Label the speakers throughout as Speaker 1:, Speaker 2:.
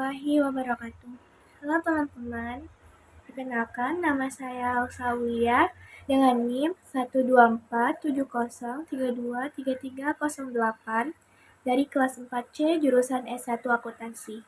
Speaker 1: warahmatullahi wabarakatuh. Halo teman-teman, perkenalkan nama saya Ausawiya dengan NIM 12470323308 dari kelas 4C jurusan S1 Akuntansi.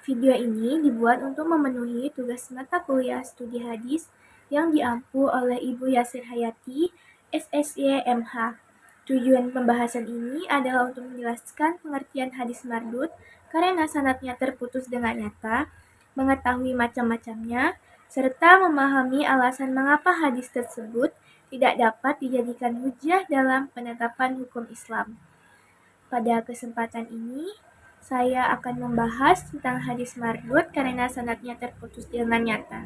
Speaker 1: Video ini dibuat untuk memenuhi tugas mata kuliah studi hadis yang diampu oleh Ibu Yasir Hayati, SSY MH. Tujuan pembahasan ini adalah untuk menjelaskan pengertian hadis mardud karena sanadnya terputus dengan nyata, mengetahui macam-macamnya, serta memahami alasan mengapa hadis tersebut tidak dapat dijadikan hujjah dalam penetapan hukum Islam. Pada kesempatan ini, saya akan membahas tentang hadis mardud karena sanadnya terputus dengan nyata.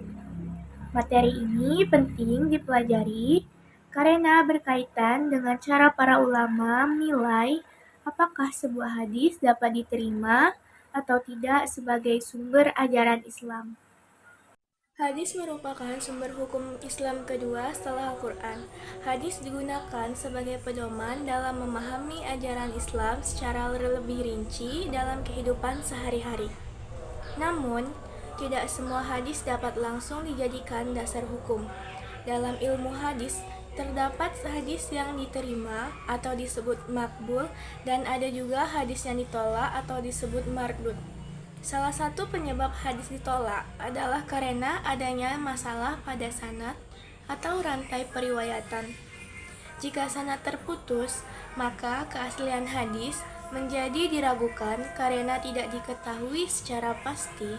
Speaker 1: Materi ini penting dipelajari karena berkaitan dengan cara para ulama menilai apakah sebuah hadis dapat diterima atau tidak sebagai sumber ajaran Islam. Hadis merupakan sumber hukum Islam kedua setelah Al-Quran. Hadis digunakan sebagai pedoman dalam memahami ajaran Islam secara lebih rinci dalam kehidupan sehari-hari. Namun, tidak semua hadis dapat langsung dijadikan dasar hukum. Dalam ilmu hadis, terdapat hadis yang diterima atau disebut makbul dan ada juga hadis yang ditolak atau disebut mardud. Salah satu penyebab hadis ditolak adalah karena adanya masalah pada sanad atau rantai periwayatan. Jika sanad terputus, maka keaslian hadis menjadi diragukan karena tidak diketahui secara pasti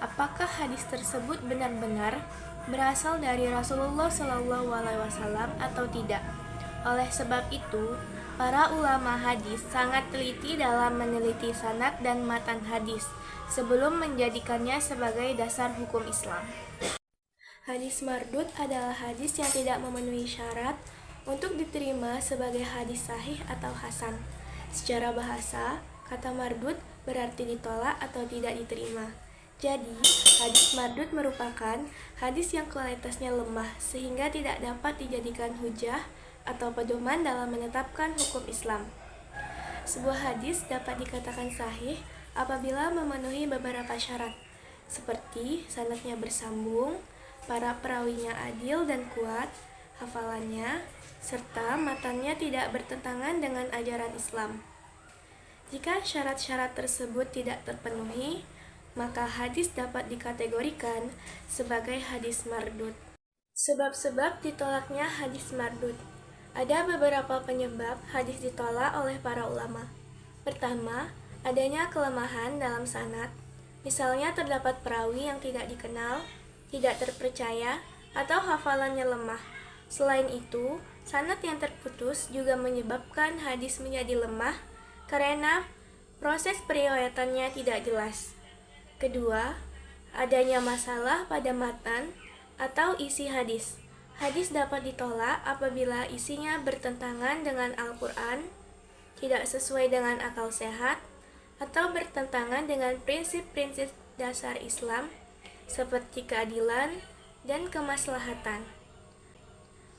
Speaker 1: apakah hadis tersebut benar-benar berasal dari Rasulullah SAW atau tidak. Oleh sebab itu, para ulama hadis sangat teliti dalam meneliti sanad dan matan hadis sebelum menjadikannya sebagai dasar hukum Islam. Hadis mardud adalah hadis yang tidak memenuhi syarat untuk diterima sebagai hadis sahih atau hasan. Secara bahasa, kata mardud berarti ditolak atau tidak diterima. Jadi, hadis mardud merupakan hadis yang kualitasnya lemah sehingga tidak dapat dijadikan hujjah atau pedoman dalam menetapkan hukum Islam. Sebuah hadis dapat dikatakan sahih apabila memenuhi beberapa syarat, seperti sanadnya bersambung, para perawinya adil dan kuat, hafalannya, serta matannya tidak bertentangan dengan ajaran Islam. Jika syarat-syarat tersebut tidak terpenuhi, maka hadis dapat dikategorikan sebagai hadis mardud. Sebab-sebab ditolaknya hadis mardud. Ada beberapa penyebab hadis ditolak oleh para ulama. Pertama, adanya kelemahan dalam sanad. Misalnya terdapat perawi yang tidak dikenal, tidak terpercaya, atau hafalannya lemah. Selain itu, sanad yang terputus juga menyebabkan hadis menjadi lemah karena proses periwayatannya tidak jelas. Kedua, adanya masalah pada matan atau isi hadis. Hadis dapat ditolak apabila isinya bertentangan dengan Al-Quran, tidak sesuai dengan akal sehat, atau bertentangan dengan prinsip-prinsip dasar Islam seperti keadilan dan kemaslahatan.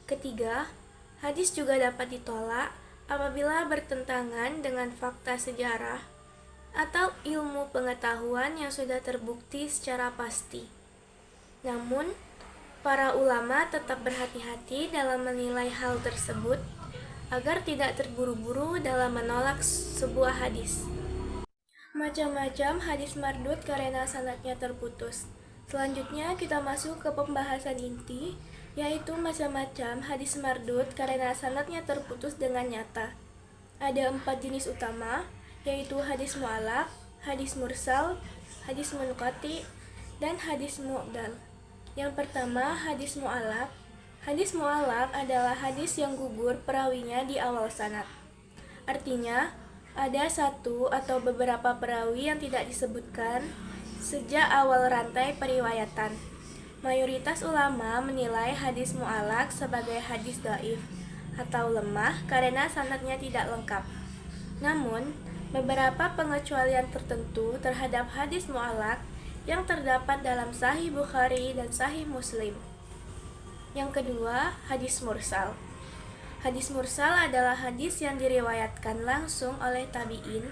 Speaker 1: Ketiga, hadis juga dapat ditolak apabila bertentangan dengan fakta sejarah atau ilmu pengetahuan yang sudah terbukti secara pasti. Namun, para ulama tetap berhati-hati dalam menilai hal tersebut agar tidak terburu-buru dalam menolak sebuah hadis. Macam-macam hadis mardud karena sanadnya terputus. Selanjutnya kita masuk ke pembahasan inti, yaitu macam-macam hadis mardud karena sanadnya terputus dengan nyata. Ada 4 jenis utama, yaitu hadis mu'allaq, hadis mursal, hadis munqati, dan hadis mu'dal. Yang pertama, hadis mu'allaq. Hadis mu'allaq adalah hadis yang gugur perawinya di awal sanad. Artinya, ada satu atau beberapa perawi yang tidak disebutkan sejak awal rantai periwayatan. Mayoritas ulama menilai hadis mu'allaq sebagai hadis dhaif atau lemah karena sanadnya tidak lengkap. Namun, beberapa pengecualian tertentu terhadap hadis mu'allaq yang terdapat dalam Sahih Bukhari dan Sahih Muslim. Yang kedua, hadis mursal. Hadis mursal adalah hadis yang diriwayatkan langsung oleh tabi'in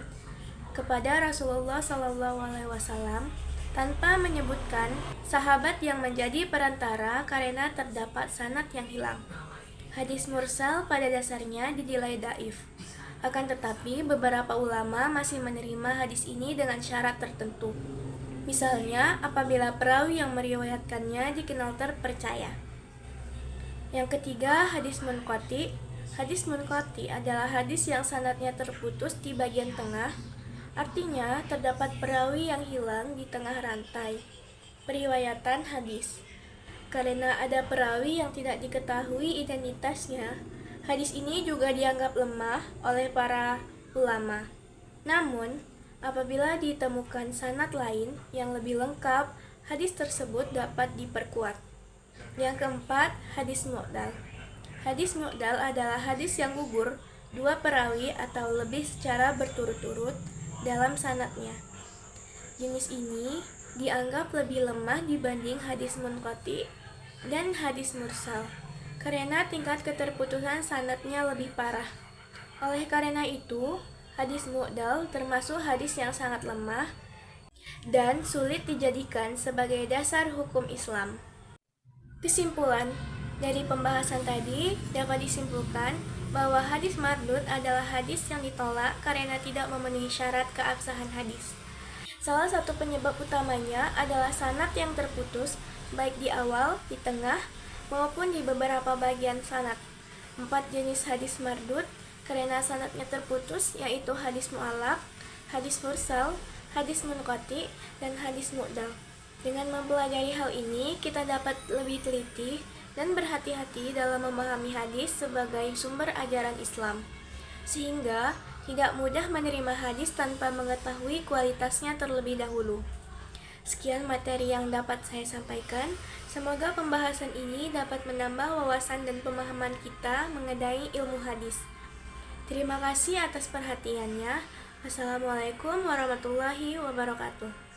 Speaker 1: kepada Rasulullah SAW tanpa menyebutkan sahabat yang menjadi perantara karena terdapat sanad yang hilang. Hadis mursal pada dasarnya dinilai dhaif. Akan tetapi, beberapa ulama masih menerima hadis ini dengan syarat tertentu. Misalnya, apabila perawi yang meriwayatkannya dikenal terpercaya. Yang ketiga, hadis munqati. Hadis munqati adalah hadis yang sanadnya terputus di bagian tengah. Artinya, terdapat perawi yang hilang di tengah rantai periwayatan hadis. Karena ada perawi yang tidak diketahui identitasnya, hadis ini juga dianggap lemah oleh para ulama. Namun, apabila ditemukan sanad lain yang lebih lengkap, hadis tersebut dapat diperkuat. Yang keempat, hadis mu'dal. Hadis mu'dal adalah hadis yang gugur dua perawi atau lebih secara berturut-turut dalam sanadnya. Jenis ini dianggap lebih lemah dibanding hadis munqati dan hadis mursal karena tingkat keterputusan sanadnya lebih parah. Oleh karena itu, hadis mu'dal termasuk hadis yang sangat lemah dan sulit dijadikan sebagai dasar hukum Islam. Kesimpulan dari pembahasan tadi dapat disimpulkan bahwa hadis mardud adalah hadis yang ditolak karena tidak memenuhi syarat keabsahan hadis. Salah satu penyebab utamanya adalah sanad yang terputus baik di awal, di tengah, maupun di beberapa bagian sanad. 4 jenis hadis mardud karena sanadnya terputus yaitu hadis mu'allaq, hadis mursal, hadis munqati, dan hadis mu'dal. Dengan mempelajari hal ini, kita dapat lebih teliti dan berhati-hati dalam memahami hadis sebagai sumber ajaran Islam, sehingga tidak mudah menerima hadis tanpa mengetahui kualitasnya terlebih dahulu. Sekian materi yang dapat saya sampaikan. Semoga pembahasan ini dapat menambah wawasan dan pemahaman kita mengenai ilmu hadis. Terima kasih atas perhatiannya. Wassalamualaikum warahmatullahi wabarakatuh.